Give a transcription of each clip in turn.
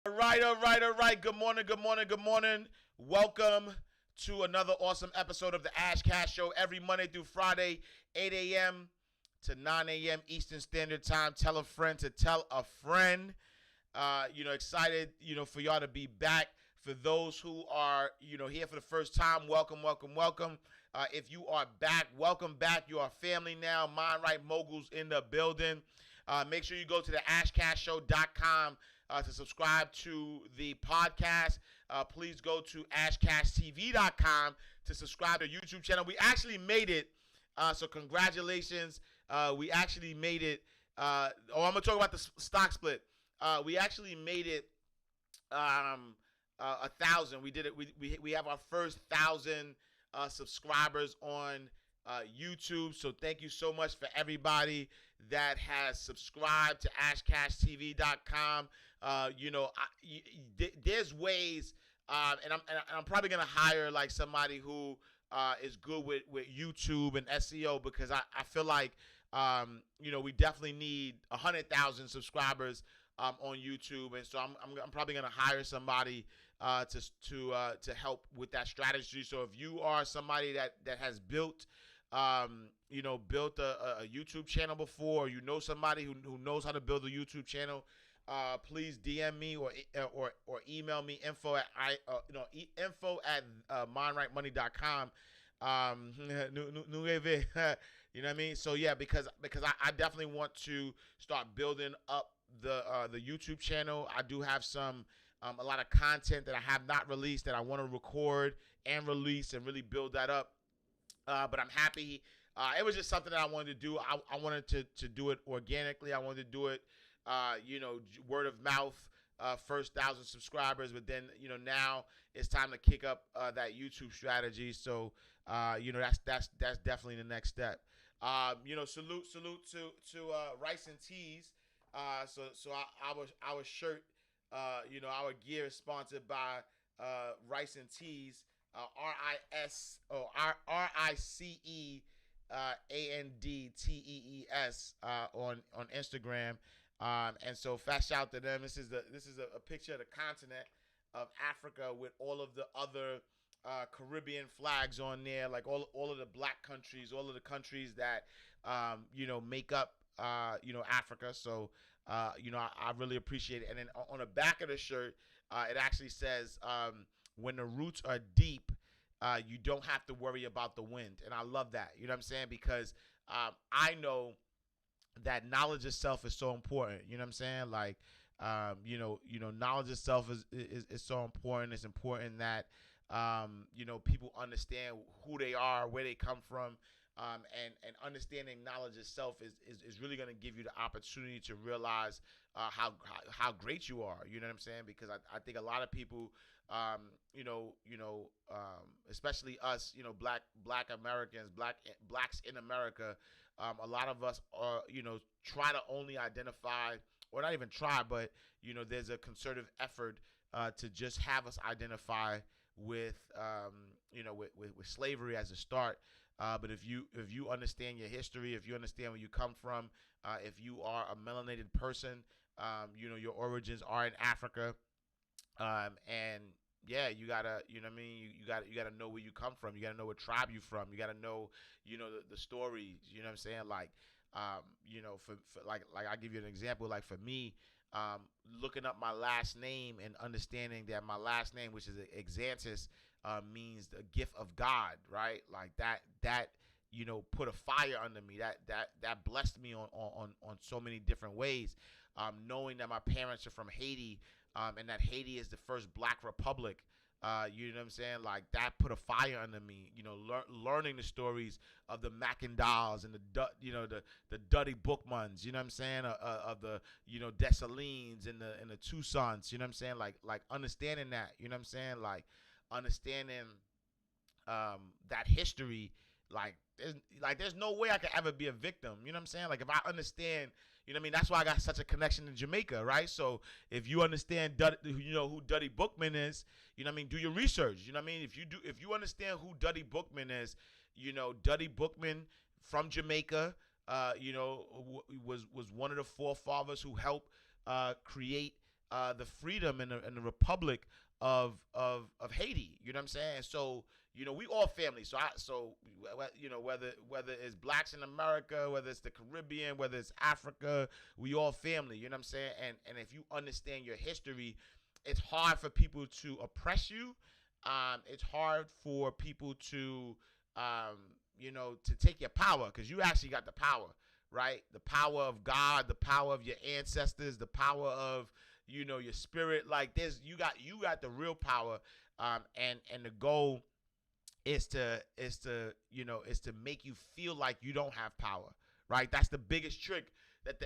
All right. Good morning. Welcome to another awesome episode of the Ash Cash Show every Monday through Friday, 8 a.m. to 9 a.m. Eastern Standard Time. Tell a friend to tell a friend. Excited, for y'all to be back. For those who are, here for the first time, welcome. If you are back, welcome back. You are family now. Mind Right Moguls in the building. Make sure you go to the ashcashshow.com to subscribe to the podcast. Please go to ashcashtv.com to subscribe to the YouTube channel. We actually made it, so congratulations. We actually made it. I'm going to talk about the stock split. We actually made it 1,000. We did it. We have our first 1,000 subscribers on YouTube. So thank you so much for everybody that has subscribed to ashcashtv.com. There's ways, and I'm probably gonna hire like somebody who is good with YouTube and SEO, because I feel like we definitely need 100,000 subscribers on YouTube, and so I'm probably gonna hire somebody to help with that strategy. So if you are somebody that has built built a YouTube channel before, or you know somebody who knows how to build a YouTube channel, please DM me or email me info at mindrightmoney.com. You know what I mean? So yeah, because I definitely want to start building up the YouTube channel. I do have a lot of content that I have not released that I want to record and release and really build that up. But I'm happy. It was just something that I wanted to do. I wanted to do it organically. I wanted to do it, word of mouth. First 1,000 subscribers, but then now it's time to kick up that YouTube strategy. So that's definitely the next step. Salute to Rice and Teas. So our shirt, our gear is sponsored by Rice and Teas. RICEANDTEES on Instagram. And so fast shout to them. This is a picture of the continent of Africa with all of the other Caribbean flags on there, like all of the black countries, all of the countries that make up Africa. So I really appreciate it. And then on the back of the shirt, it actually says, when the roots are deep, you don't have to worry about the wind. And I love that. You know what I'm saying? Because I know that knowledge itself is so important. You know what I'm saying? Like, knowledge itself is so important. It's important that, people understand who they are, where they come from. And understanding knowledge itself is really going to give you the opportunity to realize how great you are. You know what I'm saying? Because I think a lot of people, especially us, black Americans, blacks in America, a lot of us are, try to only identify, or not even try, but there's a concerted effort to just have us identify with, with slavery as a start. But if you understand your history, if you understand where you come from, if you are a melanated person, your origins are in Africa, and yeah, you gotta, you know what I mean, you gotta know where you come from. You gotta know what tribe you from. You gotta know, the stories. You know what I'm saying? Like, for like I'll give you an example. Like for me, looking up my last name and understanding that my last name, which is Exantis, means the gift of God, right? Like that put a fire under me. That blessed me on so many different ways. Knowing that my parents are from Haiti, and that Haiti is the first Black republic. You know what I'm saying? Like that put a fire under me. Learning the stories of the Mackendals and the Duddy Bookmans. You know what I'm saying? Of the Dessalines and the Toussaints. You know what I'm saying? Like understanding that. You know what I'm saying? Like understanding that history. There's no way I could ever be a victim. You know what I'm saying? Like if I understand, you know what I mean? That's why I got such a connection to Jamaica, right? So if you understand who Duddy Bookman is, you know what I mean, do your research. You know what I mean? If you understand who Duddy Bookman is, Duddy Bookman from Jamaica, was one of the forefathers who helped create the freedom and the republic of Haiti. You know what I'm saying? So we all family. Whether it's blacks in America, whether it's the Caribbean, whether it's Africa, we all family. You know what I'm saying? And if you understand your history, it's hard for people to oppress you. It's hard for people to to take your power, because you actually got the power, right? The power of God, the power of your ancestors, the power of your spirit. Like you got the real power. And the goal is to make you feel like you don't have power, right? That's the biggest trick that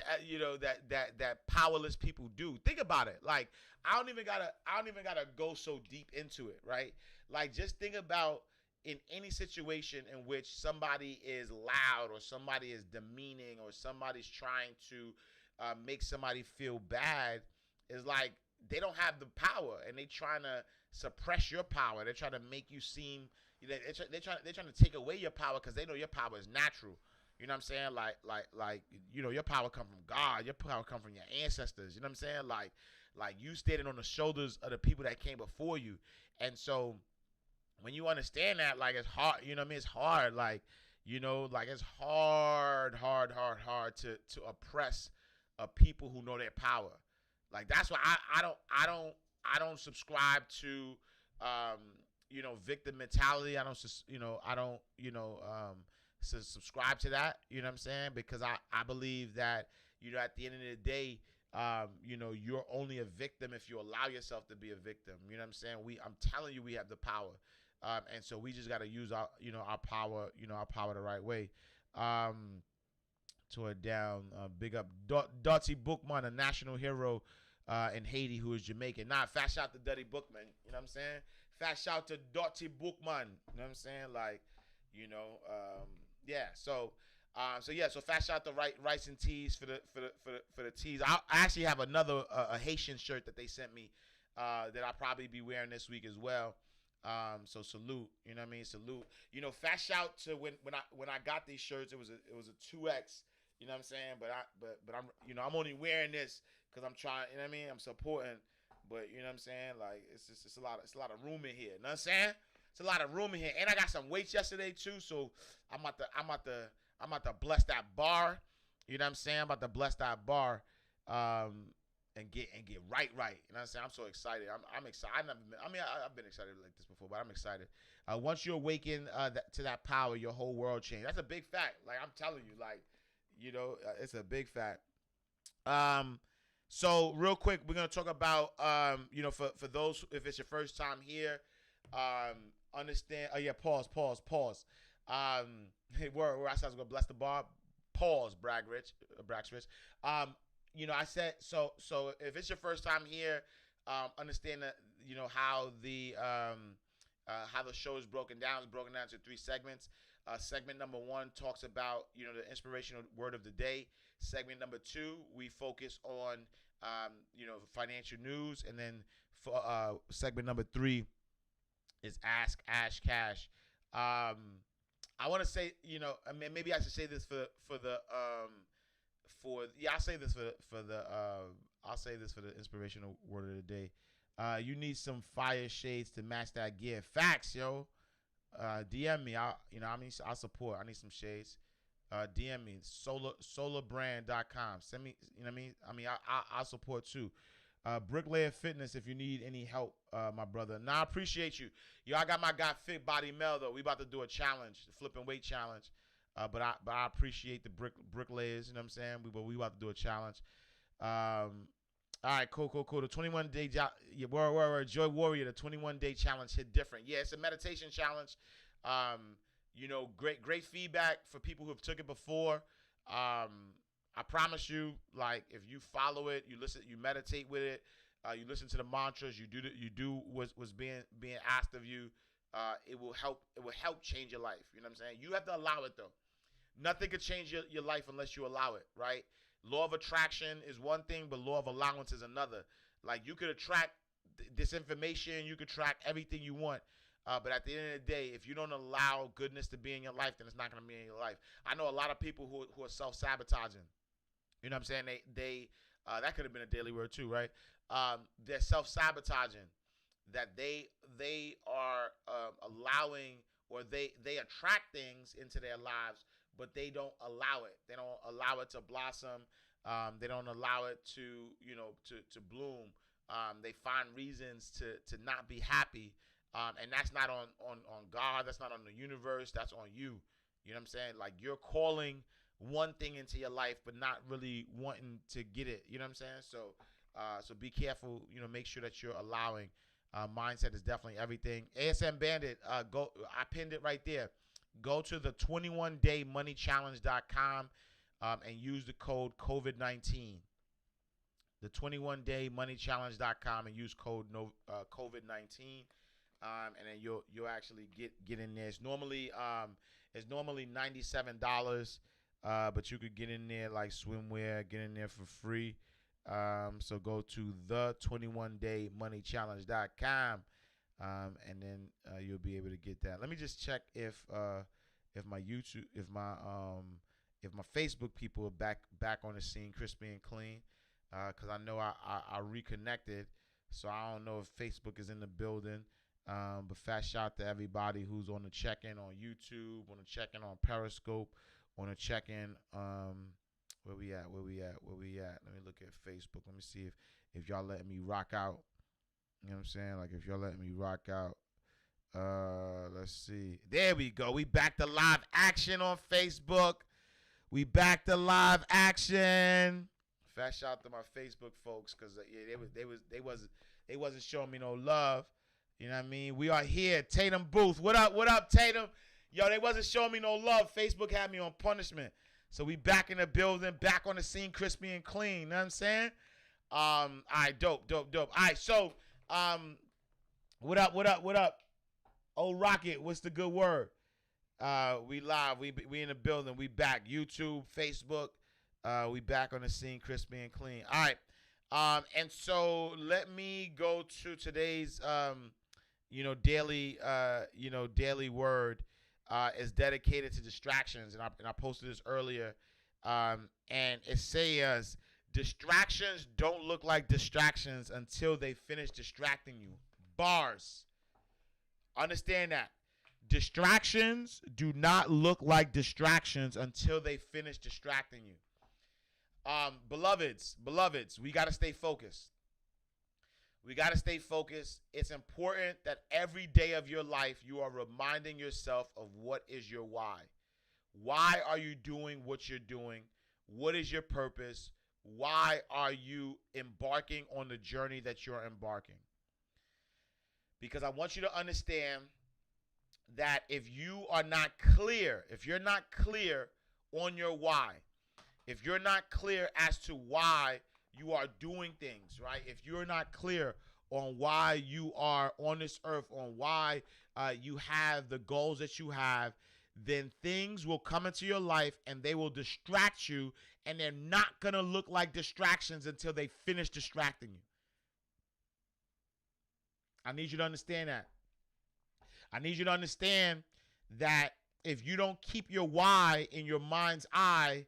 that powerless people do. Think about it. Like I don't even gotta go so deep into it, right? Like just think about in any situation in which somebody is loud or somebody is demeaning or somebody's trying to make somebody feel bad, is like they don't have the power and they trying to suppress your power. They're trying to make you seem they're trying to take away your power because they know your power is natural. You know what I'm saying? Like your power come from God. Your power come from your ancestors. You know what I'm saying? Like you standing on the shoulders of the people that came before you. And so when you understand that, like it's hard. You know what I mean? It's hard. Like it's hard to oppress people who know their power. Like that's why I don't subscribe to victim mentality. I don't subscribe to that. You know what I'm saying? Because I believe that at the end of the day, you're only a victim if you allow yourself to be a victim. You know what I'm saying? I'm telling you, we have the power, and so we just got to use our power the right way. Tore it down. Big up Dottie Bookman, a national hero in Haiti, who is Jamaican. Fat shout to Dutty Bookman. You know what I'm saying? Fat shout to Dottie Bookman. You know what I'm saying? Like, yeah. So fat shout to Rice and Tees for the tees. I actually have another a Haitian shirt that they sent me that I'll probably be wearing this week as well. So salute, you know what I mean? Salute. Fat shout to when I got these shirts, it was a 2X. You know what I'm saying? But I'm only wearing this because I'm trying. You know what I mean? I'm supporting. But you know what I'm saying? Like it's a lot of room in here. You know what I'm saying? It's a lot of room in here, and I got some weights yesterday too. So I'm about to bless that bar. You know what I'm saying? I'm about to bless that bar, and get right. You know what I'm saying? I'm so excited. I'm excited. I've been excited like this before, but I'm excited. Once you awaken to that power, your whole world changed. That's a big fact. Like I'm telling you, like it's a big fact. So real quick, we're gonna talk about for those, if it's your first time here, understand. Oh yeah, pause. Where I said I was gonna bless the bar. Pause, Brax Rich. I said so if it's your first time here, understand that how the show is broken down. It's broken down into 3 segments. Segment number 1 talks about the inspirational word of the day. Segment number 2, we focus on financial news, and then for segment number 3 is Ask Ash Cash. I want to say, maybe I should say this I'll say this for the inspirational word of the day. You need some fire shades to match that gear. Facts, yo. DM me. I'll support. I need some shades. DM me. Solarbrand.com. Send me. You know what I mean? I'll support too. Bricklayer Fitness, if you need any help, my brother. I appreciate you. Yo, I got my guy Fit Body Mel though. We about to do a challenge, the flipping weight challenge. But I appreciate the bricklayers. You know what I'm saying? We about to do a challenge. All right, cool. The 21-day Joy Warrior, the 21-day challenge hit different. Yeah, it's a meditation challenge. Great feedback for people who have took it before. I promise you, like if you follow it, you listen, you meditate with it, you listen to the mantras, you do what's being asked of you. It will help change your life. You know what I'm saying? You have to allow it though. Nothing could change your life unless you allow it, right? Law of attraction is one thing, but law of allowance is another. Like you could attract this information, you could attract everything you want, but at the end of the day, if you don't allow goodness to be in your life, then it's not going to be in your life. I know a lot of people who are self-sabotaging. You know what I'm saying? They that could have been a daily word too, right? they're self-sabotaging, that they are allowing, or they attract things into their lives, but they don't allow it. They don't allow it to blossom. They don't allow it to, to bloom. They find reasons to not be happy, and that's not on God. That's not on the universe. That's on you. You know what I'm saying? Like, you're calling one thing into your life, but not really wanting to get it. You know what I'm saying? So be careful. Make sure that you're allowing. Mindset is definitely everything. ASM Bandit, go. I pinned it right there. Go to the 21daymoneychallenge.com and use the code COVID-19. The 21daymoneychallenge.com and use code COVID-19, and then you'll actually get in there. It's normally $97, but you could get in there like swimwear, get in there for free. So go to the 21daymoneychallenge.com, and then you'll be able to get that. Let me just check if my YouTube, if my Facebook people are back on the scene, crispy and clean, because I know I reconnected, so I don't know if Facebook is in the building. But fast shout to everybody who's on the check-in on YouTube, on the check-in on Periscope, on the check-in. Where we at? Let me look at Facebook. Let me see if y'all letting me rock out. You know what I'm saying? Like, if y'all letting me rock out. Let's see. There we go. We back to live action on Facebook. We back to live action. Fast shout to my Facebook folks, because they wasn't showing me no love. You know what I mean? We are here. Tatum Booth. What up, Tatum? Yo, they wasn't showing me no love. Facebook had me on punishment. So we back in the building, back on the scene, crispy and clean. You know what I'm saying? All right, dope. All right, so what up? Old Rocket, what's the good word? We live. We in the building. We back. YouTube, Facebook. We back on the scene, crispy and clean. All right. And so let me go to today's daily word. Is dedicated to distractions, and I posted this earlier, and it says, distractions don't look like distractions until they finish distracting you. Bars. Understand that. Distractions do not look like distractions until they finish distracting you. Beloveds, we got to stay focused. It's important that every day of your life you are reminding yourself of what is your why. Why are you doing what you're doing? What is your purpose? Why are you embarking on the journey that you're embarking? Because I want you to understand that if you're not clear on your why, if you're not clear as to why you are doing things, right? If you're not clear on why you are on this earth, on why you have the goals that you have, then things will come into your life and they will distract you, and they're not going to look like distractions until they finish distracting you. I need you to understand that. I need you to understand that if you don't keep your why in your mind's eye,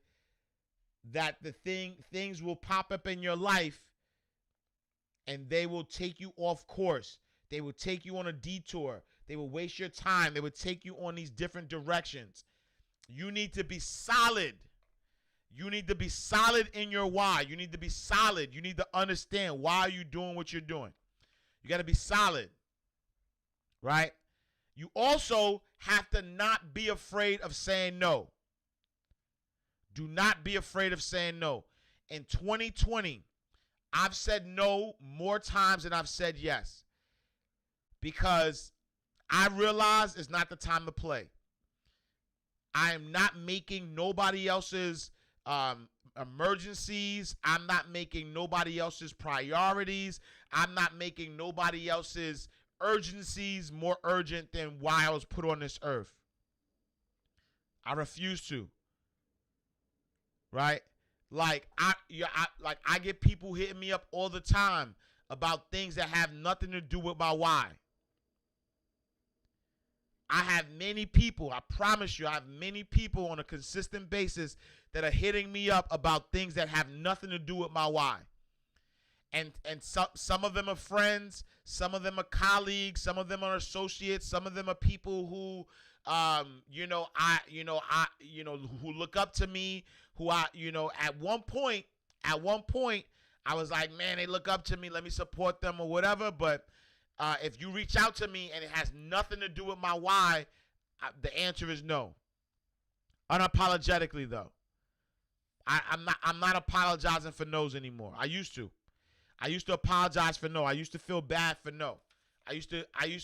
that things will pop up in your life and they will take you off course. They will take you on a detour. They will waste your time. They will take you on these different directions. You need to be solid. You need to be solid in your why. You need to be solid. You need to understand why you're doing what you're doing. You got to be solid, right? You also have to not be afraid of saying no. Do not be afraid of saying no. In 2020, I've said no more times than I've said yes, because I realize it's not the time to play. I am not making nobody else's emergencies. I'm not making nobody else's priorities. I'm not making nobody else's urgencies more urgent than why I was put on this earth. I refuse to. Right? Like I get people hitting me up all the time about things that have nothing to do with my why. I have many people, I promise you, I have many people on a consistent basis that are hitting me up about things that have nothing to do with my why. and some of them are friends, some of them are colleagues, some of them are associates, some of them are people who who look up to me, who at one point I was like, man, they look up to me, let me support them or whatever. But if you reach out to me and it has nothing to do with my why, the answer is no. Unapologetically though. I'm not apologizing for no's anymore. I used to apologize for no. I used to feel bad for no. I used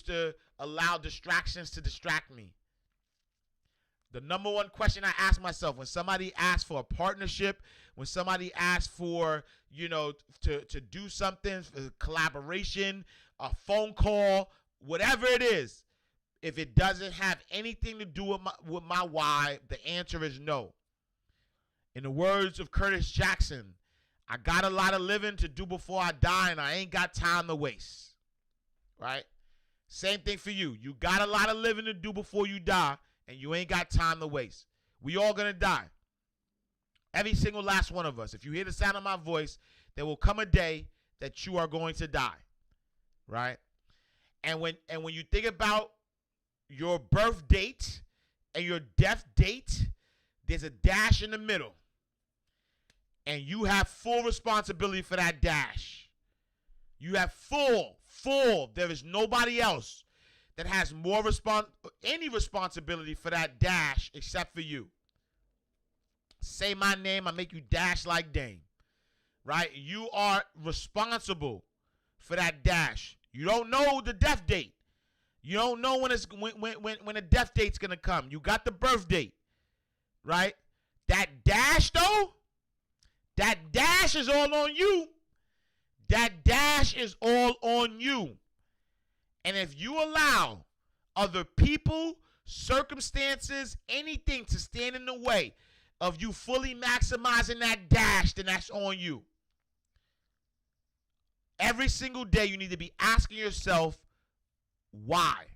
to allow distractions to distract me. The number one question I ask myself when somebody asks for a partnership, when somebody asks for, to do something, a collaboration, a phone call, whatever it is, if it doesn't have anything to do with my why, the answer is no. In the words of Curtis Jackson, I got a lot of living to do before I die, and I ain't got time to waste. Right? Same thing for you. You got a lot of living to do before you die, and you ain't got time to waste. We all gonna die. Every single last one of us. If you hear the sound of my voice, there will come a day that you are going to die. Right? And when you think about your birth date and your death date, there's a dash in the middle. And you have full responsibility for that dash. You have full. There is nobody else that has any responsibility for that dash except for you. Say my name, I make you dash like Dame. Right? You are responsible for that dash. You don't know the death date. You don't know when the death date's gonna come. You got the birth date. Right? That dash though, that dash is all on you. That dash is all on you. And if you allow other people, circumstances, anything to stand in the way of you fully maximizing that dash, then that's on you. Every single day you need to be asking yourself, why?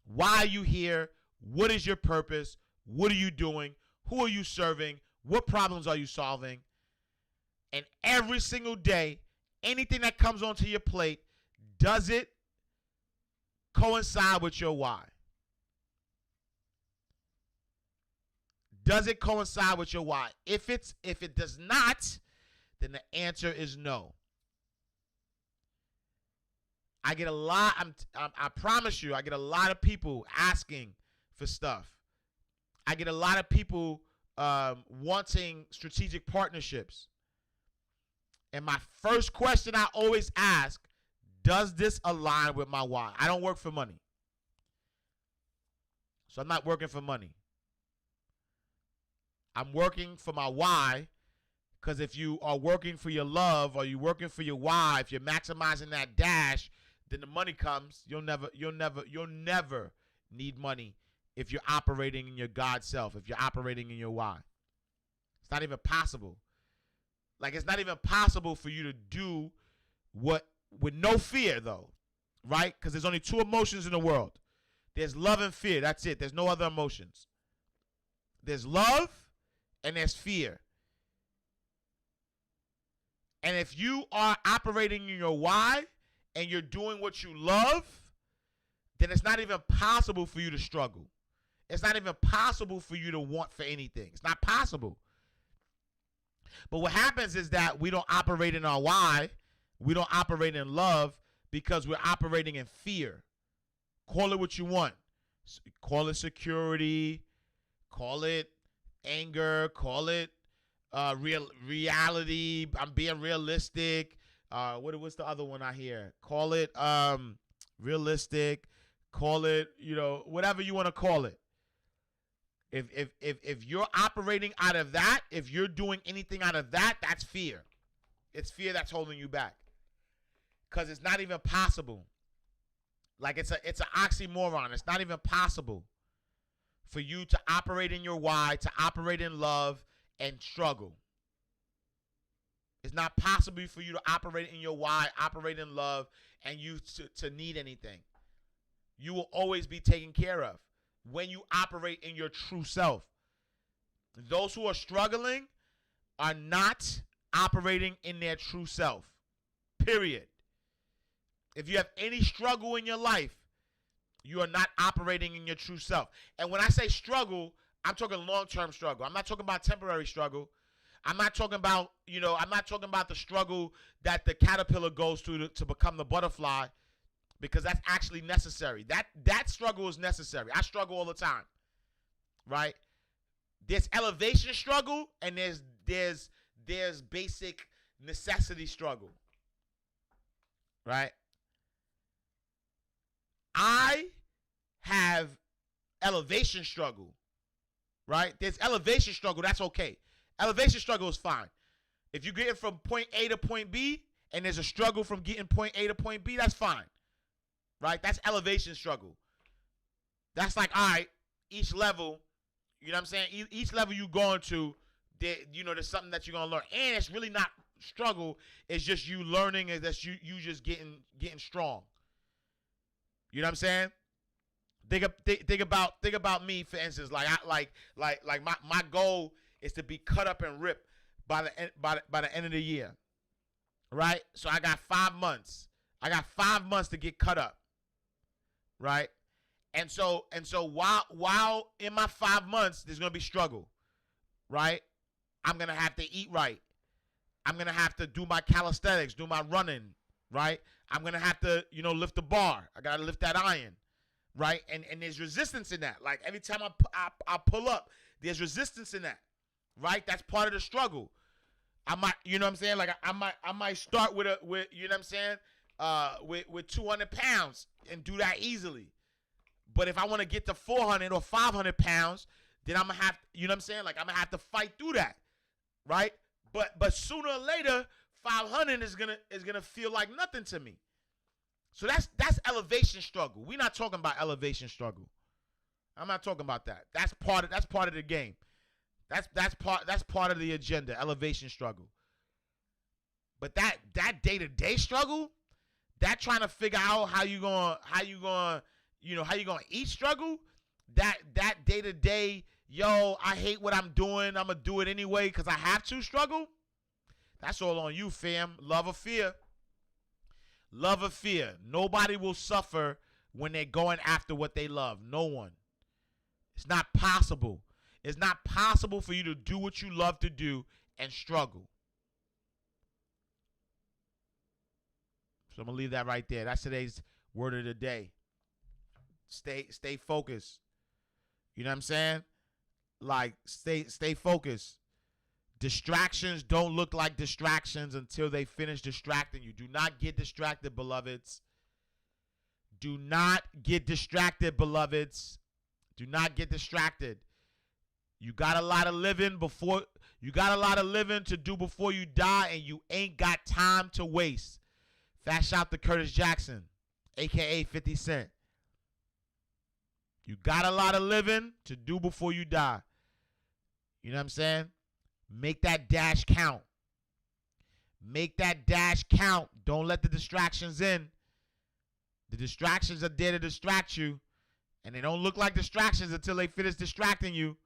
Why are you here? What is your purpose? What are you doing? Who are you serving? What problems are you solving? And every single day, anything that comes onto your plate, does it coincide with your why? Does it coincide with your why? If it does not, then the answer is no. I get a lot. I promise you, I get a lot of people asking for stuff. I get a lot of people wanting strategic partnerships. And my first question I always ask, does this align with my why? I don't work for money. So I'm not working for money. I'm working for my why, because if you are working for your love or you're working for your why, if you're maximizing that dash, then the money comes. You'll never need money if you're operating in your God self, if you're operating in your why. It's not even possible. Like, it's not even possible for you to do what with no fear, though, right? Because there's only two emotions in the world. There's love and fear. That's it. There's no other emotions. There's love and there's fear. And if you are operating in your why and you're doing what you love, then it's not even possible for you to struggle. It's not even possible for you to want for anything. It's not possible. But what happens is that we don't operate in our why. We don't operate in love because we're operating in fear. Call it what you want. Call it security. Call it anger. Call it reality. I'm being realistic. What's the other one I hear? Call it realistic. Call it, whatever you want to call it. If you're operating out of that, if you're doing anything out of that, that's fear. It's fear that's holding you back. Because it's not even possible. Like, it's an oxymoron. It's not even possible for you to operate in your why, to operate in love, and struggle. It's not possible for you to operate in your why, operate in love, and you to need anything. You will always be taken care of when you operate in your true self. Those who are struggling are not operating in their true self. Period. If you have any struggle in your life, you are not operating in your true self. And when I say struggle, I'm talking long-term struggle. I'm not talking about temporary struggle. I'm not talking about, I'm not talking about the struggle that the caterpillar goes through to become the butterfly, because that's actually necessary. That struggle is necessary. I struggle all the time, right? There's elevation struggle, and there's basic necessity struggle, right? I have elevation struggle, right? There's elevation struggle. That's okay. Elevation struggle is fine. If you're getting from point A to point B and there's a struggle from getting point A to point B, that's fine, right? That's elevation struggle. That's like, all right, each level, you know what I'm saying? Each level you going to, there's something that you're going to learn. And it's really not struggle. It's just you learning, and that's you just getting strong. You know what I'm saying? Think about me, for instance. Like my goal is to be cut up and ripped by the end of the year, right? So I got 5 months. I got 5 months to get cut up, right? And so while in my 5 months, there's gonna be struggle, right? I'm gonna have to eat right. I'm gonna have to do my calisthenics, do my running, right? I'm gonna have to, lift the bar. I gotta lift that iron, right? And there's resistance in that. Like every time I pull up, there's resistance in that, right? That's part of the struggle. I might, you know what I'm saying? Like I might start with you know what I'm saying? With 200 pounds and do that easily. But if I want to get to 400 or 500 pounds, then I'm gonna have, you know what I'm saying? Like I'm gonna have to fight through that, right? But sooner or later, 500 is gonna feel like nothing to me. So that's elevation struggle. We're not talking about elevation struggle. I'm not talking about that. That's part of the game. That's part of the agenda. Elevation struggle. But that day-to-day struggle, that trying to figure out how you gonna eat struggle, that day-to-day, yo, I hate what I'm doing, I'm gonna do it anyway because I have to struggle. That's all on you, fam. Love or fear. Love or fear. Nobody will suffer when they're going after what they love. No one. It's not possible. It's not possible for you to do what you love to do and struggle. So I'm going to leave that right there. That's today's word of the day. Stay focused. You know what I'm saying? Like, stay focused. Distractions don't look like distractions until they finish distracting you. Do not get distracted, beloveds. Do not get distracted, beloveds. Do not get distracted. You got a lot of living to do before you die, and you ain't got time to waste. Fast shout to Curtis Jackson, aka 50 Cent. You got a lot of living to do before you die. You know what I'm saying? Make that dash count. Make that dash count. Don't let the distractions in. The distractions are there to distract you, and they don't look like distractions until they finish distracting you.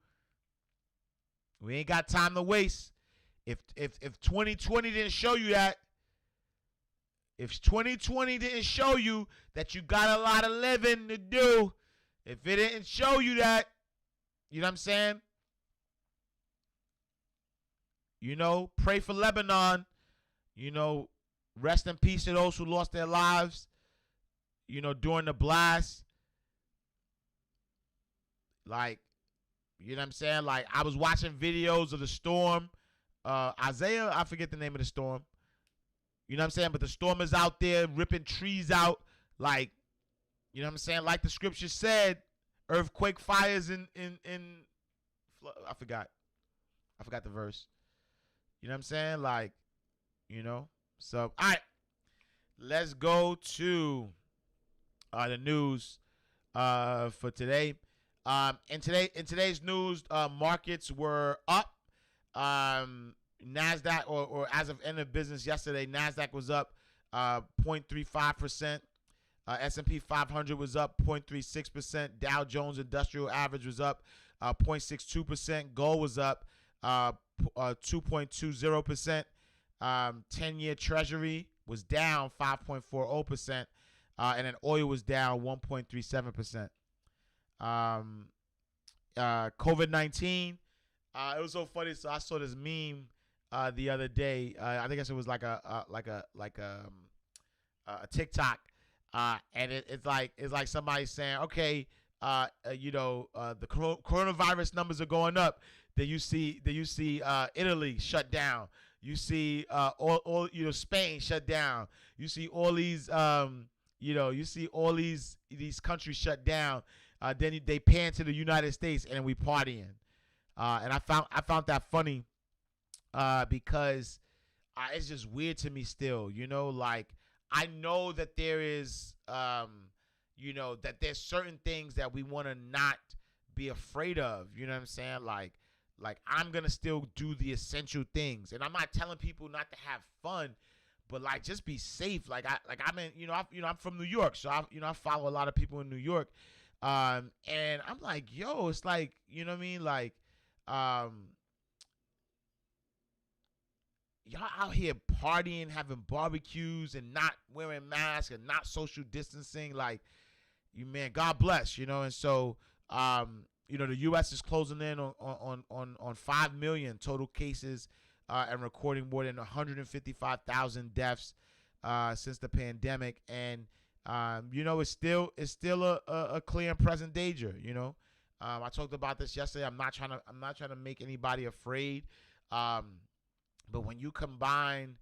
We ain't got time to waste. If 2020 didn't show you that, if 2020 didn't show you that you got a lot of living to do, if it didn't show you that, you know what I'm saying? Pray for Lebanon. Rest in peace to those who lost their lives, during the blast. Like, you know what I'm saying? Like, I was watching videos of the storm. Isaiah, I forget the name of the storm. You know what I'm saying? But the storm is out there ripping trees out. Like, you know what I'm saying? Like the scripture said, earthquake, fires in I forgot the verse. You know what I'm saying? Like, So, all right. Let's go to the news for today. In today's news, markets were up. NASDAQ, or as of end of business yesterday, NASDAQ was up 0.35%. S&P 500 was up 0.36%. Dow Jones Industrial Average was up 0.62%. Gold was up 2.20%. 10-year Treasury was down 5.40%, and then oil was down 1.37%. COVID-19. It was so funny. So I saw this meme the other day. I think it was like a TikTok, and it's like somebody saying, okay, the coronavirus numbers are going up. Then you see Italy shut down. You see all Spain shut down. You see all these you see all these countries shut down. Then they pan to the United States and we partying. And I found that funny because it's just weird to me still. Like I know that there is that there's certain things that we want to not be afraid of. You know what I'm saying? Like I'm gonna still do the essential things, and I'm not telling people not to have fun, but like just be safe. I'm in I'm from New York, so I follow a lot of people in New York, and I'm like, yo, it's like, you know what I mean, like y'all out here partying, having barbecues, and not wearing masks and not social distancing. Like, man, God bless, and so the U.S. is closing in on 5 million total cases and recording more than 155,000 deaths since the pandemic, and it's still a clear and present danger. I talked about this yesterday. I'm not trying to make anybody afraid. But when you combine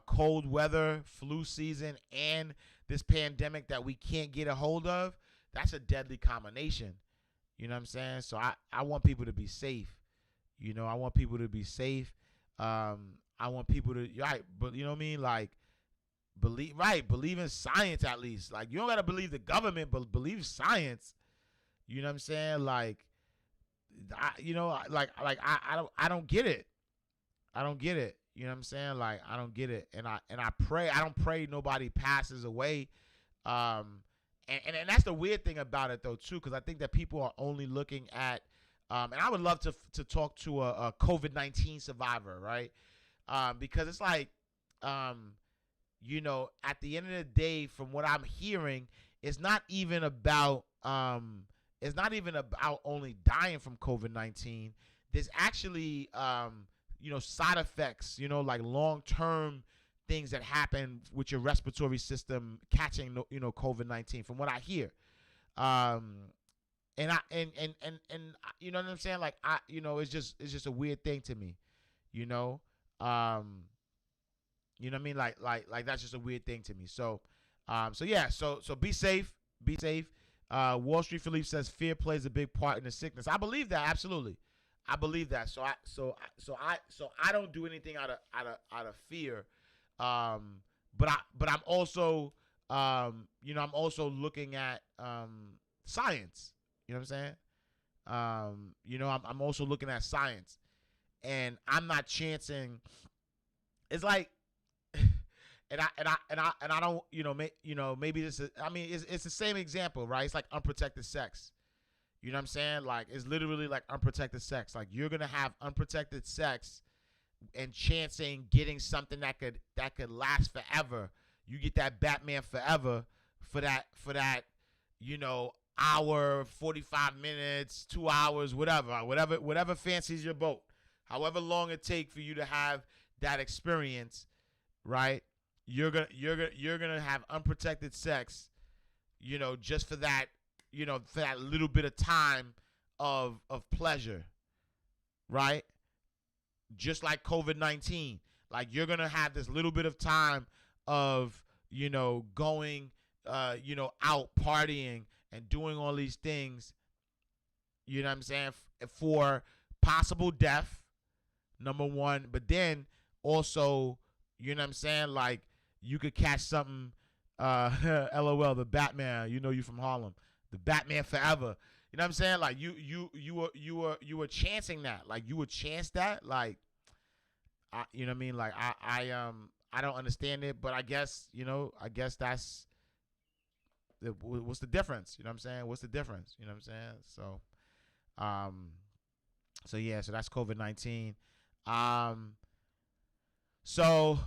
cold weather, flu season, and this pandemic that we can't get a hold of, that's a deadly combination. You know what I'm saying? So I want people to be safe. I want people to be safe. I want people to, right, but you know what I mean? Like, believe in science at least. Like, you don't got to believe the government, but believe science. You know what I'm saying? Like, I don't get it. I don't get it. You know what I'm saying? Like, I don't get it. And I pray. I don't pray nobody passes away. And that's the weird thing about it though too, because I think that people are only looking at, and I would love to talk to a COVID-19 survivor, right? Because it's like, at the end of the day, from what I'm hearing, it's not even about only dying from COVID-19. There's actually side effects, like long-term things that happen with your respiratory system catching, COVID-19, from what I hear. And you know what I'm saying? Like, it's just a weird thing to me, you know what I mean? Like that's just a weird thing to me. So yeah, so be safe, be safe. Wall Street Philippe says fear plays a big part in the sickness. I believe that, absolutely. I believe that. So I don't do anything out of fear. But I'm also I'm also looking at science. You know what I'm saying? I'm also looking at science, and I'm not chancing. It's like, and I don't maybe this is, I mean, it's the same example, right? It's like unprotected sex. You know what I'm saying? Like, it's literally like unprotected sex. Like, you're gonna have unprotected sex and chancing getting something that could last forever. You get that Batman Forever for that hour, 45 minutes, 2 hours, whatever fancies your boat. However long it takes for you to have that experience, right? You're gonna have unprotected sex, just for that, for that little bit of time of pleasure, right? Just like COVID-19, like, you're gonna have this little bit of time of going out partying and doing all these things, you know what I'm saying, for possible death, number one, but then also, you know what I'm saying, like, you could catch something, LOL, the Batman, you from Harlem, the Batman Forever. You know what I'm saying? Like, you were chancing that. Like, you would chance that. Like, you know what I mean? Like, I don't understand it, but I guess that's what's the difference? You know what I'm saying? What's the difference? You know what I'm saying? So yeah, so that's COVID-19. So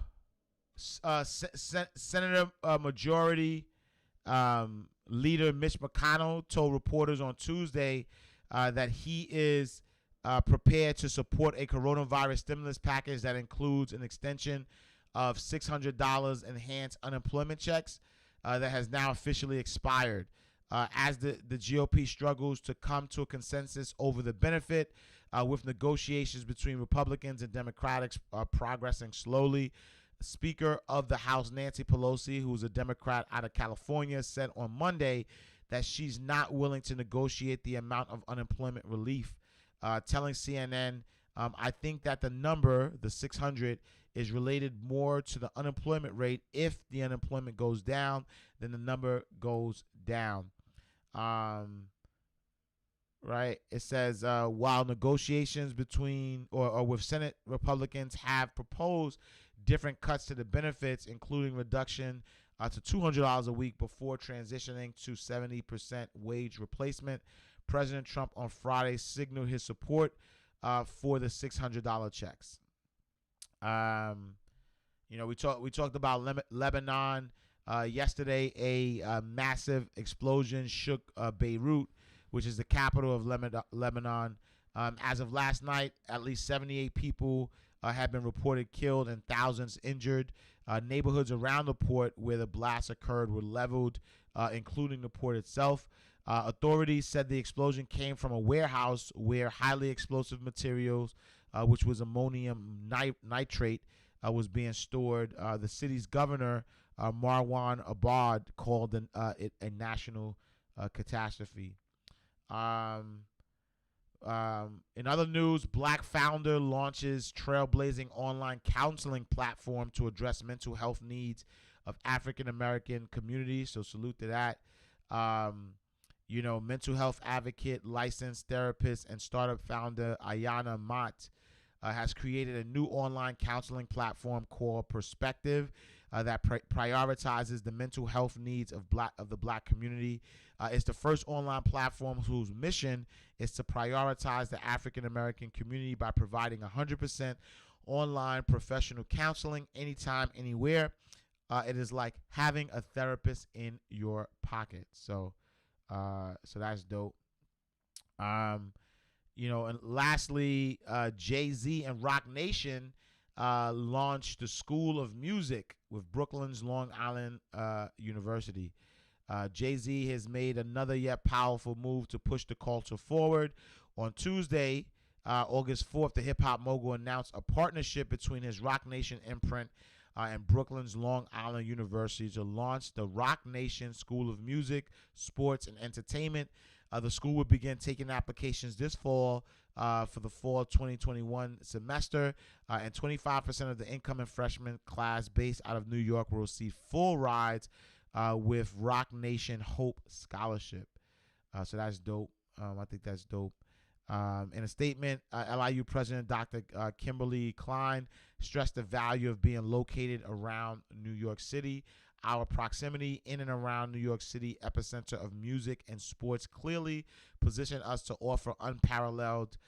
Senator Majority Leader Mitch McConnell told reporters on Tuesday that he is prepared to support a coronavirus stimulus package that includes an extension of $600 enhanced unemployment checks that has now officially expired. As the GOP struggles to come to a consensus over the benefit, with negotiations between Republicans and Democrats progressing slowly. Speaker of the House Nancy Pelosi, who's a Democrat out of California, said on Monday that she's not willing to negotiate the amount of unemployment relief, telling CNN, I think that the number, the 600, is related more to the unemployment rate. If the unemployment goes down, then the number goes down. Right. It says while negotiations between or with Senate Republicans have proposed different cuts to the benefits, including reduction to $200 a week before transitioning to 70% wage replacement, President Trump on Friday signaled his support for the $600 checks. We talked about Lebanon yesterday. A massive explosion shook Beirut, which is the capital of Lebanon. As of last night, at least 78 people have been reported killed and thousands injured. Neighborhoods around the port where the blast occurred were leveled, including the port itself. Authorities said the explosion came from a warehouse where highly explosive materials, which was ammonium nitrate, was being stored. The city's governor, Marwan Abad, called it a national catastrophe. In other news, Black founder launches trailblazing online counseling platform to address mental health needs of African American communities. So salute to that. Mental health advocate, licensed therapist, and startup founder Ayana Mott has created a new online counseling platform called Perspective that prioritizes the mental health needs of the Black community. It's the first online platform whose mission is to prioritize the African American community by providing 100% online professional counseling anytime, anywhere. It is like having a therapist in your pocket. So that's dope. And lastly, Jay-Z and Rock Nation launched the School of Music with Brooklyn's Long Island University. Jay-Z has made another yet powerful move to push the culture forward. On Tuesday, August 4th, the hip-hop mogul announced a partnership between his Rock Nation imprint and Brooklyn's Long Island University to launch the Rock Nation School of Music, Sports, and Entertainment. The school will begin taking applications this fall for the fall 2021 semester, and 25% of the incoming freshman class based out of New York will receive full rides with Rock Nation Hope Scholarship. So that's dope. I think that's dope. In a statement, LIU President Dr. Kimberly Klein stressed the value of being located around New York City. Our proximity in and around New York City, epicenter of music and sports, clearly position us to offer unparalleled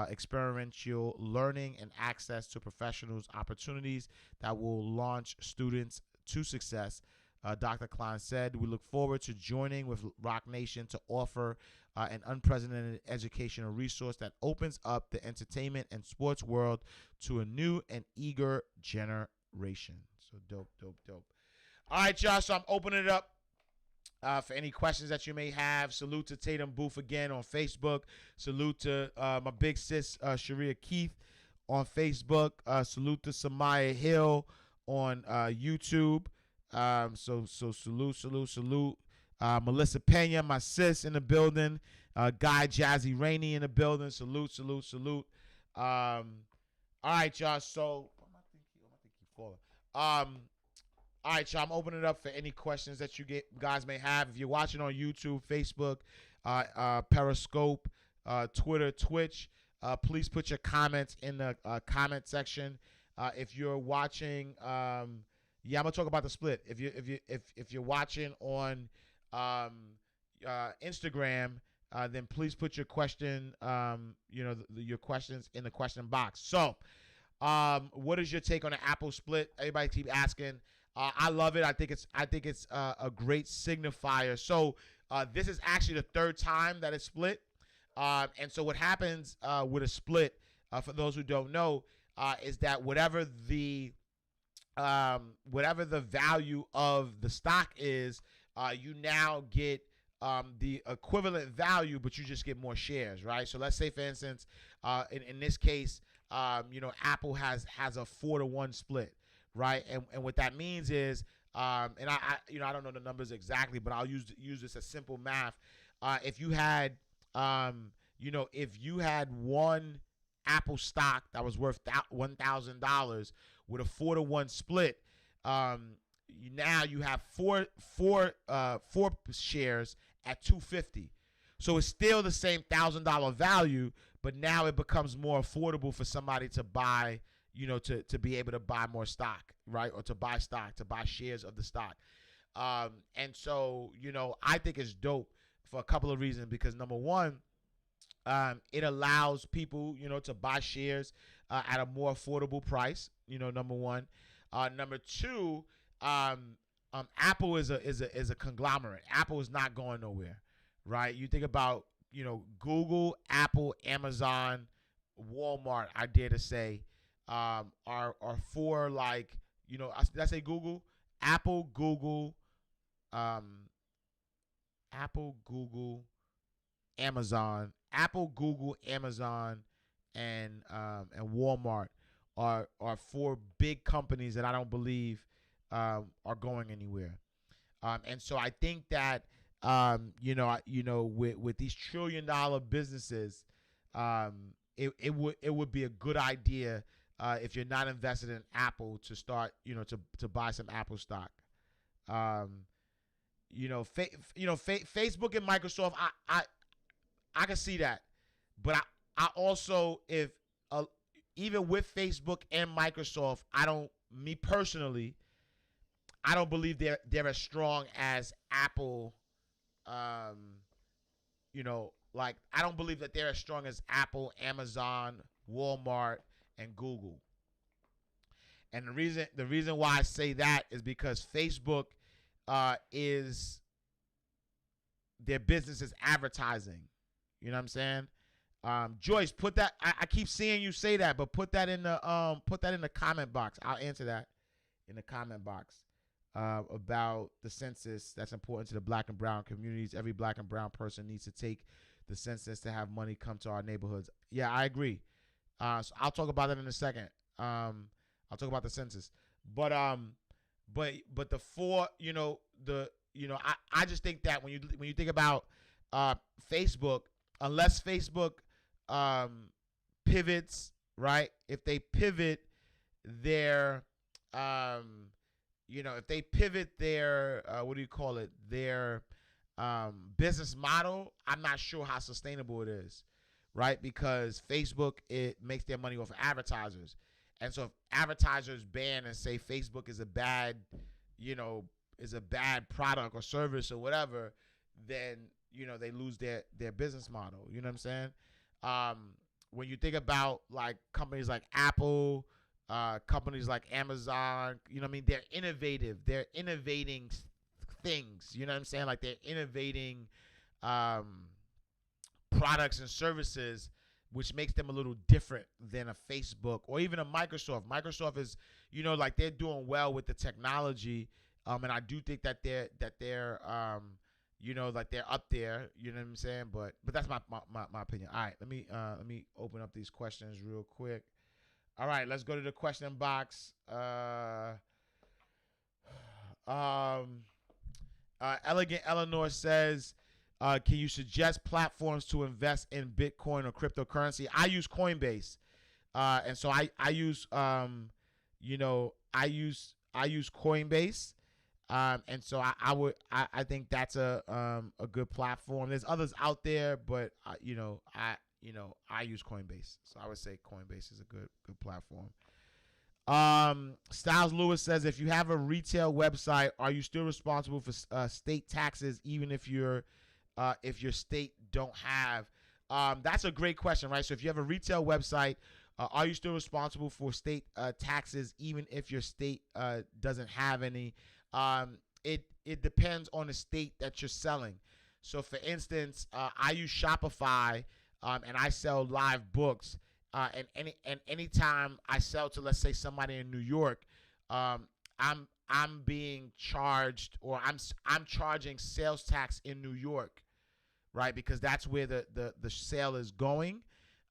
experiential learning and access to professionals' opportunities that will launch students to success. Dr. Klein said, we look forward to joining with Rock Nation to offer an unprecedented educational resource that opens up the entertainment and sports world to a new and eager generation. So dope. All right, y'all, so I'm opening it up for any questions that you may have. Salute to Tatum Booth again on Facebook. Salute to my big sis, Sharia Keith, on Facebook. Salute to Samaya Hill on YouTube. So salute. Melissa Pena, my sis, in the building. Guy Jazzy Rainey in the building. Salute. All right, y'all. So I think he falling. All right, y'all. I'm opening it up for any questions that you guys may have. If you're watching on YouTube, Facebook, Periscope, Twitter, Twitch, please put your comments in the comment section. If you're watching, I'm gonna talk about the split. If you're watching on Instagram, then please put your question, your questions in the question box. So, What is your take on the Apple split? Everybody keep asking. I love it. I think it's a great signifier. So this is actually the third time that it's split. And so what happens with a split, for those who don't know, is that whatever the value of the stock is, you now get the equivalent value, but you just get more shares, right? So let's say, for instance, in this case, Apple has a 4-to-1 split, right? And what that means is, and I don't know the numbers exactly, but I'll use this as simple math. If you had one Apple stock that was worth $1,000 with a 4-to-1 split, now you have four shares at $250. So it's still the same $1,000 value, but now it becomes more affordable for somebody to buy, to be able to buy more stock, right? Or to buy shares of the stock. And so, I think it's dope for a couple of reasons, because number one, it allows people, to buy shares at a more affordable price, number one. Number two, Apple is a conglomerate. Apple is not going nowhere, right? You think about, Google, Apple, Amazon, Walmart, I dare to say, are four, like, did I say Google? Apple, Google, Amazon, and Walmart are four big companies that I don't believe are going anywhere. And so I think that with these $1 trillion businesses, it would be a good idea, if you're not invested in Apple, to start, to buy some Apple stock. Facebook and Microsoft, I can see that, but I also, even with Facebook and Microsoft, I don't believe they're as strong as Apple. Like, I don't believe that they're as strong as Apple, Amazon, Walmart, and Google. And the reason why I say that is because Facebook is their business is advertising. You know what I'm saying? Joyce, put that. I keep seeing you say that, but put that in the comment box. I'll answer that in the comment box about the census. That's important to the Black and brown communities. Every Black and brown person needs to take the census to have money come to our neighborhoods. Yeah, I agree. So I'll talk about that in a second. I'll talk about the census, but the four, I just think that when you think about Facebook, unless Facebook pivots, right? If they pivot their their business model, I'm not sure how sustainable it is, right? Because Facebook, it makes their money off of advertisers. And so if advertisers ban and say Facebook is a bad product or service or whatever, then, they lose their business model. You know what I'm saying? When you think about, like, companies like Apple, companies like Amazon, they're innovative. They're innovating things. You know what I'm saying? Like, they're innovating products and services, which makes them a little different than a Facebook or even a Microsoft. Microsoft is, like, they're doing well with the technology, and I do think that they're like, they're up there. You know what I'm saying? But that's my opinion. All right, let me open up these questions real quick. All right, let's go to the question box. Elegant Eleanor says, can you suggest platforms to invest in Bitcoin or cryptocurrency? I use Coinbase, and so I use Coinbase, and so I think that's a good platform. There's others out there, but I use Coinbase, so I would say Coinbase is a good platform. Styles Lewis says, if you have a retail website, are you still responsible for state taxes, even if your state don't have? That's a great question, right? So if you have a retail website, Are you still responsible for state taxes even if your state doesn't have any? It depends on the state that you're selling. So, for instance, I use Shopify, and I sell live books. And anytime I sell to, let's say, somebody in New York, I'm being charged, or I'm charging sales tax in New York, right? Because that's where the sale is going,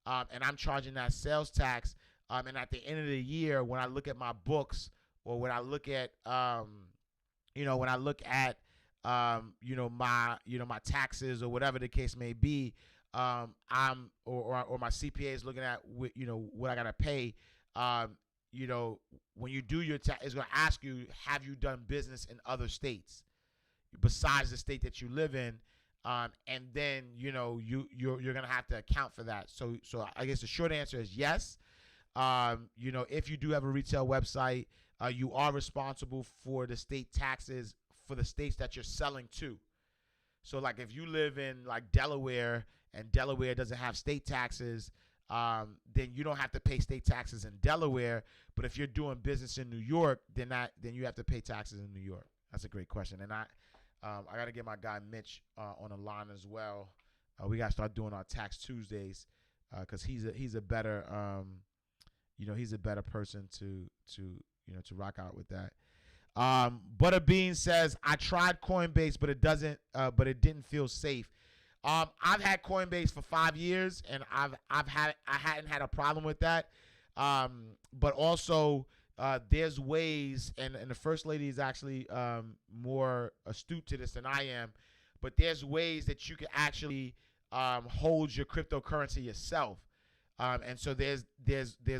and I'm charging that sales tax. And at the end of the year, when I look at my books, or when I look at when I look at my taxes, or whatever the case may be, or my CPA is looking at what I gotta pay. When you do your tax, it's gonna ask you, have you done business in other states besides the state that you live in? And then you're gonna have to account for that. So I guess the short answer is yes. If you do have a retail website, you are responsible for the state taxes for the states that you're selling to. So, like, if you live in, like, Delaware, and Delaware doesn't have state taxes, then you don't have to pay state taxes in Delaware. But if you're doing business in New York, then you have to pay taxes in New York. That's a great question, and I got to get my guy Mitch on the line as well. We got to start doing our Tax Tuesdays, because he's a better he's a better person to rock out with that. Butterbean says, I tried Coinbase, but it didn't feel safe. I've had Coinbase for 5 years, and I hadn't had a problem with that. But also, there's ways, and the first lady is actually more astute to this than I am. But there's ways that you can actually hold your cryptocurrency yourself. And so there's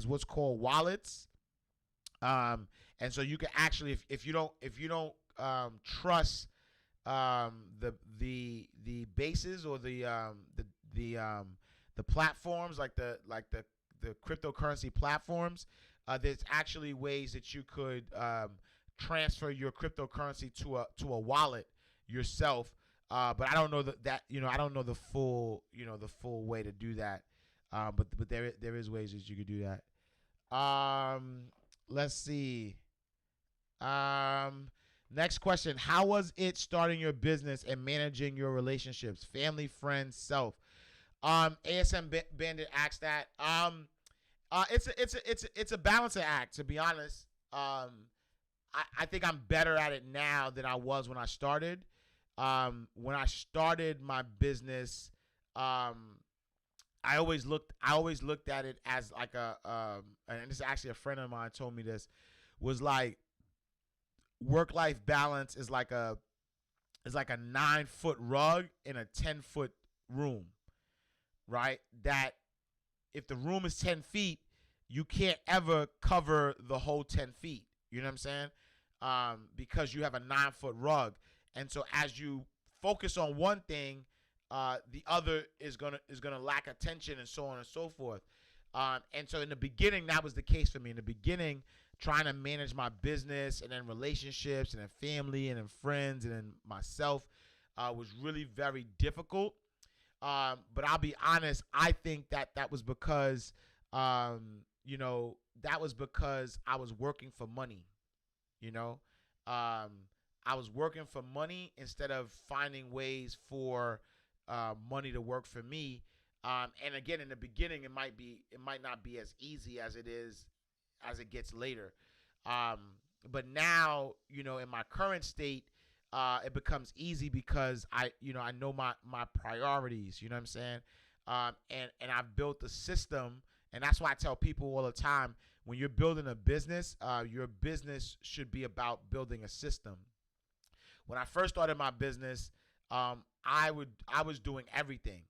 what's called wallets. And so you can actually, if you don't trust the bases, or the platforms, like the cryptocurrency platforms, there's actually ways that you could transfer your cryptocurrency to a wallet yourself. But I don't know I don't know the full way to do that. But there is ways that you could do that. Let's see. Next question. How was it starting your business and managing your relationships, family, friends, self? ASM Bandit asked that. It's a balancing act, to be honest. I think I'm better at it now than I was when I started. When I started my business, I always looked at it as like and this is actually a friend of mine told me this, was like, work-life balance is like a 9-foot rug in a 10-foot room, right? That if the room is 10 feet, you can't ever cover the whole 10 feet. You know what I'm saying? Because you have a 9-foot rug. And so as you focus on one thing, the other is gonna lack attention, and so on and so forth. And so in the beginning, that was the case for me. In the beginning, trying to manage my business, and then relationships, and then family, and then friends, and then myself, was really very difficult. But I'll be honest, I think that was because, that was because I was working for money. I was working for money instead of finding ways for money to work for me. And again, in the beginning, it might not be as easy as it gets later. But now, in my current state, it becomes easy because I know my priorities. You know what I'm saying? And I've built a system, and that's why I tell people all the time, when you're building a business, your business should be about building a system. When I first started my business, I was doing everything,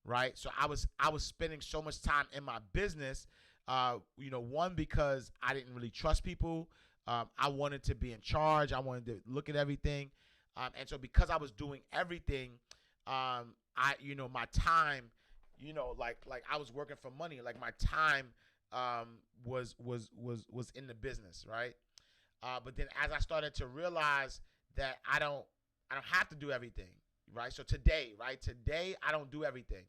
right? So I was spending so much time in my business, one, because I didn't really trust people. I wanted to be in charge. I wanted to look at everything. And so because I was doing everything, my time, like I was working for money, like my time was in the business, right? But then as I started to realize that I don't have to do everything, right? So today I don't do everything.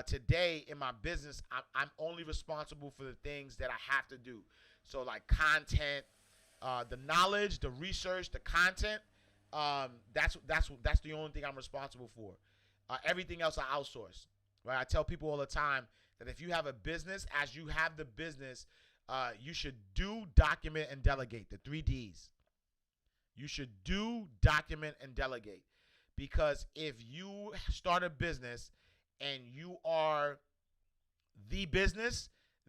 Today in my business, I'm only responsible for the things that I have to do. So like content, the knowledge, the research, the content. That's the only thing I'm responsible for. Everything else I outsource. Right? I tell people all the time that if you have a business, as you have the business, you should do, document, and delegate. The 3 Ds. You should do, document, and delegate. Because if you start a business and you are the business,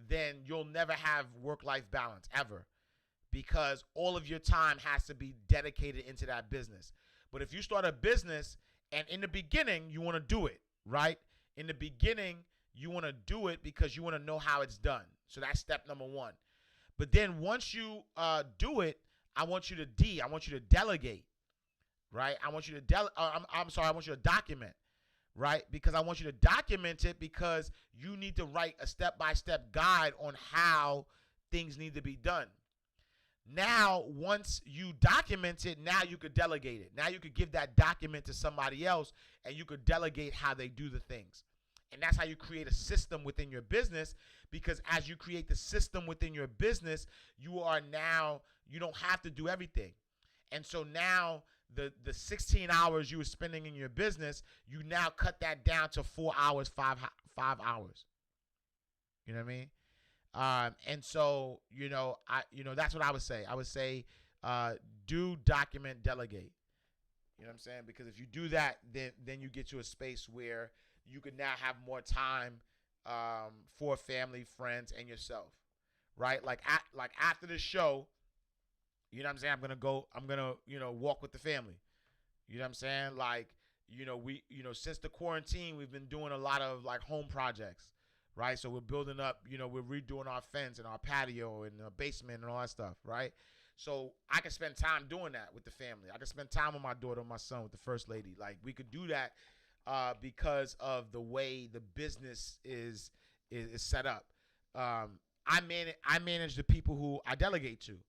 then you'll never have work-life balance ever, because all of your time has to be dedicated into that business. But if you start a business and in the beginning you want to do it, right? In the beginning you want to do it because you want to know how it's done. So that's step number one. But then once you do it, I want you to delegate, right? I want you to I want you to document, right? Because I want you to document it because you need to write a step-by-step guide on how things need to be done. Now, once you document it, now you could delegate it. Now you could give that document to somebody else and you could delegate how they do the things. And that's how you create a system within your business, because as you create the system within your business, you don't have to do everything. And so now the 16 hours you were spending in your business, you now cut that down to 4 hours, 5 hours. You know what I mean? And so, that's what I would say. I would say, do, document, delegate. You know what I'm saying? Because if you do that, then you get to a space where you can now have more time, for family, friends, and yourself, right? Like after the show, you know what I'm saying? I'm gonna, walk with the family. You know what I'm saying? Like, since the quarantine, we've been doing a lot of like home projects. Right, so we're building up, we're redoing our fence and our patio and the basement and all that stuff, right? So I can spend time doing that with the family. I can spend time with my daughter and my son, with the first lady. Like, we could do that because of the way the business is set up. I manage the people who I delegate to,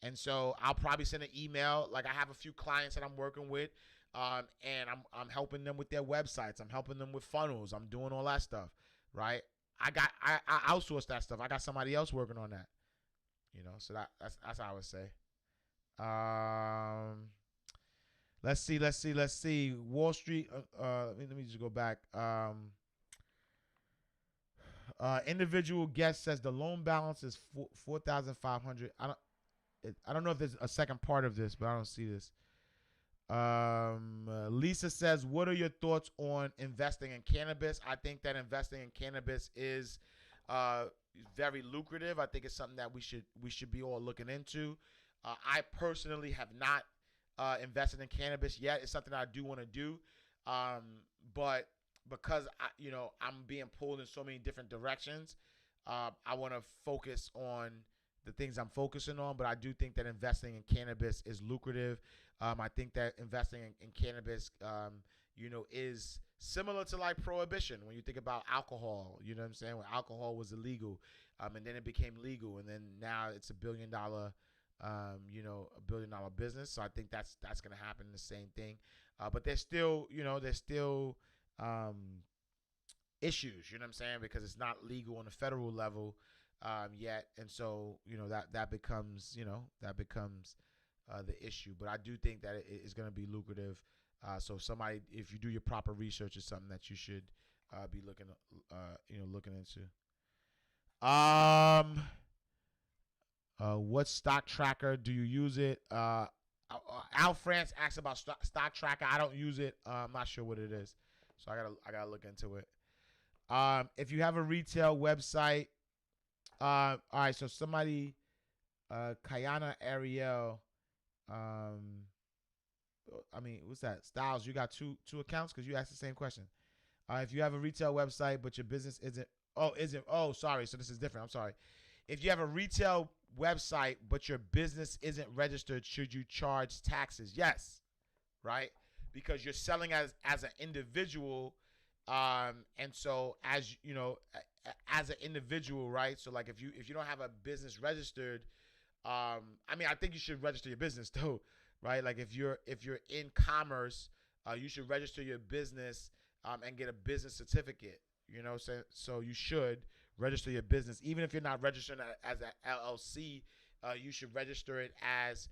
and so I'll probably send an email. Like, I have a few clients that I'm working with, and I'm helping them with their websites. I'm helping them with funnels. I'm doing all that stuff. Right, I outsource that stuff. I got somebody else working on that. So that's how I would say. Let's see. Wall Street. Let me just go back. Individual guest says the loan balance is 4,500. I don't know if there's a second part of this, but I don't see this. Lisa says, what are your thoughts on investing in cannabis? I think that investing in cannabis is very lucrative. I think it's something that we should be all looking into. I personally have not invested in cannabis yet. It's something I do want to do, but because I'm being pulled in so many different directions, I want to focus on the things I'm focusing on. But I do think that investing in cannabis is lucrative. I think that investing in cannabis, is similar to like prohibition. When you think about alcohol, you know what I'm saying? When alcohol was illegal, and then it became legal, and then now it's a $1 billion, $1 billion business. So I think that's going to happen. The same thing, but there's still issues. You know what I'm saying? Because it's not legal on the federal level yet, and so that becomes the issue. But I do think that it is going to be lucrative. So if you do your proper research, is something that you should be looking into. What stock tracker do you use it? Al France asked about stock tracker. I don't use it. I'm not sure what it is, so I gotta look into it. If you have a retail website, all right. So somebody, Kayana Ariel. What's that? Styles, you got two accounts because you asked the same question. If you have a retail website but your business isn't, sorry. So this is different. I'm sorry. If you have a retail website but your business isn't registered, should you charge taxes? Yes, right? Because you're selling as an individual, and so as an individual, right? So like if you don't have a business registered, I think you should register your business too, right? Like if you're in commerce, you should register your business and get a business certificate, You know, so you should register your business, even if you're not registering as an LLC. You should register it as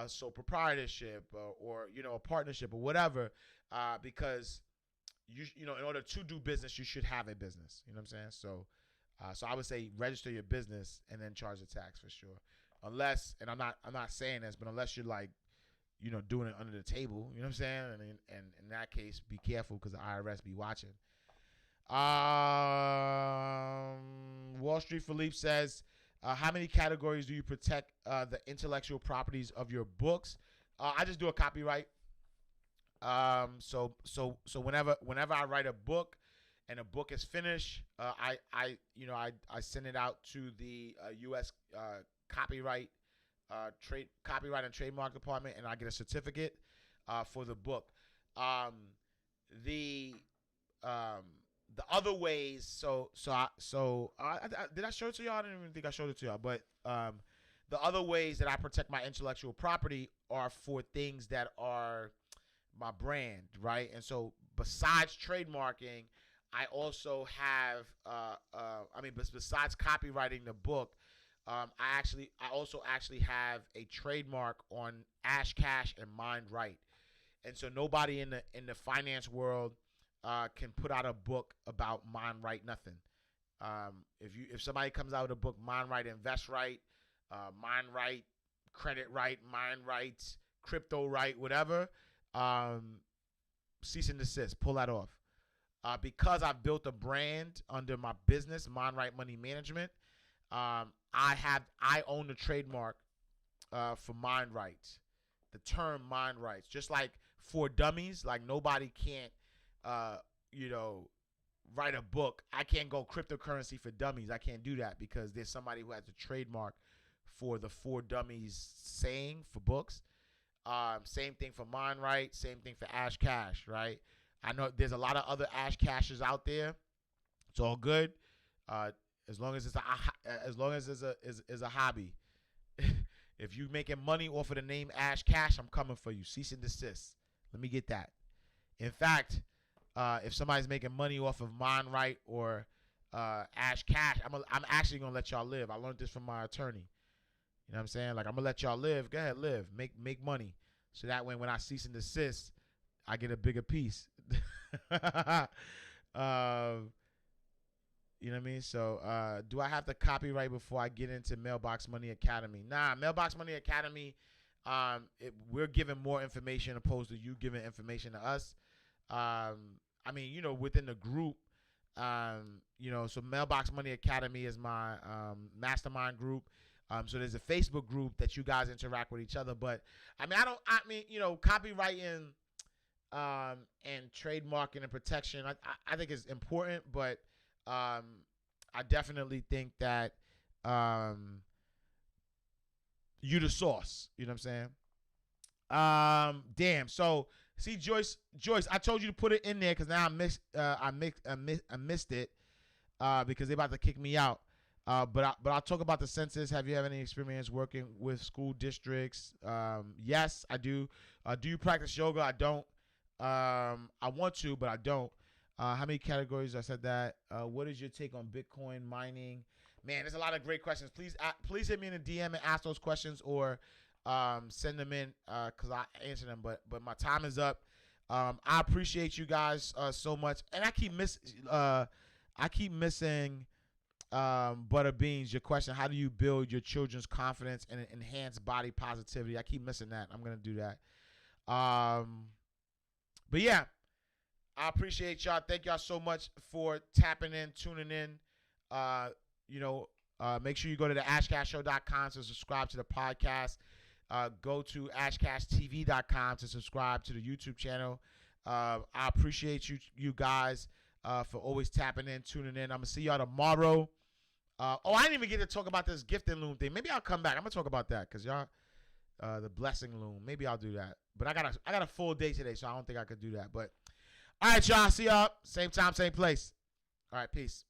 sole proprietorship or a partnership or whatever, because in order to do business, you should have a business. You know what I'm saying? So I would say register your business and then charge the tax for sure. Unless, and I'm not saying this, but unless you're like, doing it under the table, you know what I'm saying? And in that case, be careful because the IRS be watching. Wall Street Philippe says, how many categories do you protect the intellectual properties of your books? I just do a copyright. So whenever I write a book and a book is finished, I send it out to the U.S. Copyright and Trademark Department, and I get a certificate for the book. The other ways, did I show it to y'all? I didn't even think I showed it to y'all. But the other ways that I protect my intellectual property are for things that are my brand, right? And so besides trademarking, I also have, besides copywriting the book, I also have a trademark on Ash Cash and Mind Right. And so nobody in the finance world can put out a book about Mind Right nothing. If somebody comes out with a book, Mind Right, Invest Right, Mind Right, Credit Right, Mind Right, Crypto Right, whatever, cease and desist, pull that off. Because I've built a brand under my business, Mind Right Money Management, I own the trademark for Mind Rights, the term Mind Rights. Just like for dummies, like nobody can't write a book. I can't go cryptocurrency for dummies. I can't do that because there's somebody who has a trademark for the For Dummies saying for books. Same thing for Mind Right. Same thing for Ash Cash, right? I know there's a lot of other Ash Cashes out there. It's all good, as long as it's a hobby. If you making money off of the name Ash Cash, I'm coming for you. Cease and desist. Let me get that. In fact, if somebody's making money off of Mind Right or Ash Cash, I'm actually gonna let y'all live. I learned this from my attorney. You know what I'm saying? Like, I'm gonna let y'all live. Go ahead, live. Make money. So that way, when I cease and desist, I get a bigger piece. You know what I mean? So, do I have to copyright before I get into Mailbox Money Academy? Nah, Mailbox Money Academy, we're giving more information opposed to you giving information to us. Within the group, so Mailbox Money Academy is my mastermind group. So there's a Facebook group that you guys interact with each other. But copywriting and trademarking and protection, I think is important, but I definitely think that you the source. You know what I'm saying? Damn. So see, Joyce, I told you to put it in there because now I missed it because they about to kick me out. But I'll talk about the census. Have you had any experience working with school districts? Yes, I do. Do you practice yoga? I don't. I want to, but I don't. How many categories? I said that. What is your take on Bitcoin mining? Man, there's a lot of great questions. Please hit me in a DM and ask those questions, or send them in because I answer them. But my time is up. I appreciate you guys so much, and I keep missing Butter Beans, your question: how do you build your children's confidence and enhance body positivity? I keep missing that. I'm gonna do that. But yeah, I appreciate y'all. Thank y'all so much for tapping in, tuning in. Make sure you go to the ashcashshow.com to subscribe to the podcast. Go to ashcashtv.com to subscribe to the YouTube channel. I appreciate you guys for always tapping in, tuning in. I'm gonna see y'all tomorrow. I didn't even get to talk about this gifting loom thing. Maybe I'll come back. I'm gonna talk about that because y'all, the blessing loom. Maybe I'll do that. But I got a full day today, so I don't think I could do that. But all right, y'all. See y'all same time, same place. All right, peace.